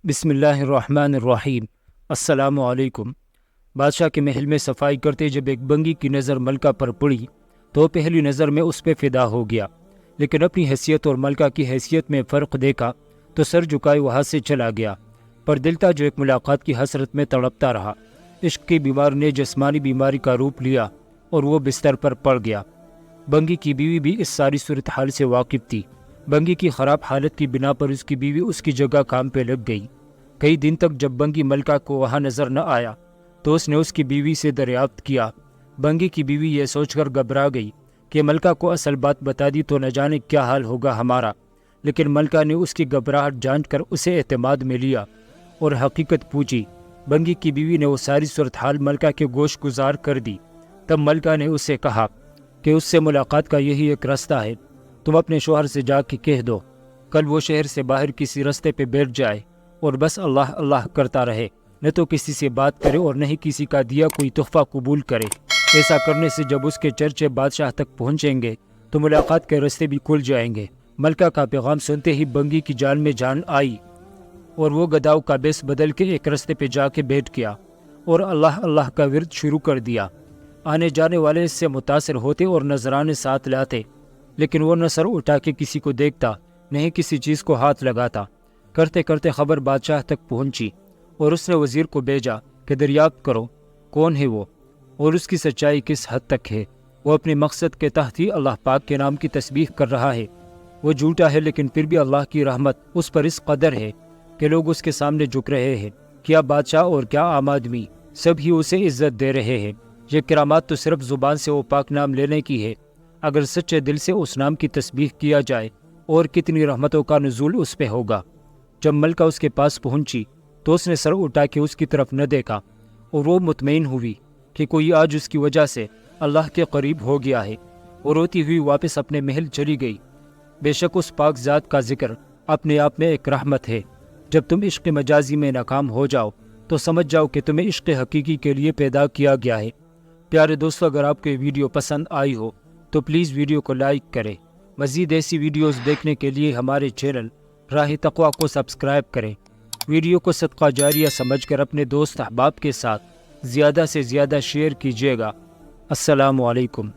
بسم اللہ الرحمن الرحیم۔ السلام علیکم۔ بادشاہ کے محل میں صفائی کرتے جب ایک بنگی کی نظر ملکہ پر پڑی تو پہلی نظر میں اس پہ فدا ہو گیا، لیکن اپنی حیثیت اور ملکہ کی حیثیت میں فرق دیکھا تو سر جھکائے وہاں سے چلا گیا۔ پر دل تھا جو ایک ملاقات کی حسرت میں تڑپتا رہا۔ عشق کی بیمار نے جسمانی بیماری کا روپ لیا اور وہ بستر پر پڑ گیا۔ بنگی کی بیوی بھی اس ساری صورتحال سے واقف تھی۔ بنگی کی خراب حالت کی بنا پر اس کی بیوی اس کی جگہ کام پہ لگ گئی۔ کئی دن تک جب بنگی ملکہ کو وہاں نظر نہ آیا تو اس نے اس کی بیوی سے دریافت کیا۔ بنگی کی بیوی یہ سوچ کر گھبرا گئی کہ ملکہ کو اصل بات بتا دی تو نہ جانے کیا حال ہوگا ہمارا، لیکن ملکہ نے اس کی گھبراہٹ جانچ کر اسے اعتماد میں لیا اور حقیقت پوچھی۔ بنگی کی بیوی نے وہ ساری صورتحال ملکہ کے گوش گزار کر دی۔ تب ملکہ نے اسے کہا کہ اس سے ملاقات کا یہی ایک راستہ ہے، تم اپنے شوہر سے جا کے کہہ دو کل وہ شہر سے باہر کسی راستے پہ بیٹھ جائے اور بس اللہ اللہ کرتا رہے، نہ تو کسی سے بات کرے اور نہ ہی کسی کا دیا کوئی تحفہ قبول کرے۔ ایسا کرنے سے جب اس کے چرچے بادشاہ تک پہنچیں گے تو ملاقات کے راستے بھی کھل جائیں گے۔ ملکہ کا پیغام سنتے ہی بنگی کی جان میں جان آئی اور وہ گداؤ کا بیس بدل کے ایک راستے پہ جا کے بیٹھ گیا اور اللہ اللہ کا ورد شروع کر دیا۔ آنے جانے والے اس سے متاثر ہوتے اور نذرانے ساتھ لاتے، لیکن وہ نہ سر اٹھا کے کسی کو دیکھتا نہ ہی کسی چیز کو ہاتھ لگاتا۔ کرتے کرتے خبر بادشاہ تک پہنچی اور اس نے وزیر کو بھیجا کہ دریافت کرو کون ہے وہ اور اس کی سچائی کس حد تک ہے۔ وہ اپنے مقصد کے تحت ہی اللہ پاک کے نام کی تسبیح کر رہا ہے۔ وہ جھوٹا ہے لیکن پھر بھی اللہ کی رحمت اس پر اس قدر ہے کہ لوگ اس کے سامنے جھک رہے ہیں۔ کیا بادشاہ اور کیا عام آدمی، سب ہی اسے عزت دے رہے ہیں۔ یہ کرامات تو صرف زبان سے وہ پاک نام لینے کی ہے، اگر سچے دل سے اس نام کی تسبیح کیا جائے اور کتنی رحمتوں کا نزول اس پہ ہوگا۔ جب ملکہ اس کے پاس پہنچی تو اس نے سر اٹھا کے اس کی طرف نہ دیکھا اور وہ مطمئن ہوئی کہ کوئی آج اس کی وجہ سے اللہ کے قریب ہو گیا ہے، اور روتی ہوئی واپس اپنے محل چلی گئی۔ بے شک اس پاک ذات کا ذکر اپنے آپ میں ایک رحمت ہے۔ جب تم عشق مجازی میں ناکام ہو جاؤ تو سمجھ جاؤ کہ تمہیں عشق حقیقی کے لیے پیدا کیا گیا ہے۔ پیارے دوستو، اگر آپ کو یہ ویڈیو پسند آئی ہو تو پلیز ویڈیو کو لائک کریں۔ مزید ایسی ویڈیوز دیکھنے کے لیے ہمارے چینل راہ تقویٰ کو سبسکرائب کریں۔ ویڈیو کو صدقہ جاریہ سمجھ کر اپنے دوست احباب کے ساتھ زیادہ سے زیادہ شیئر کیجیے گا۔ السلام علیکم۔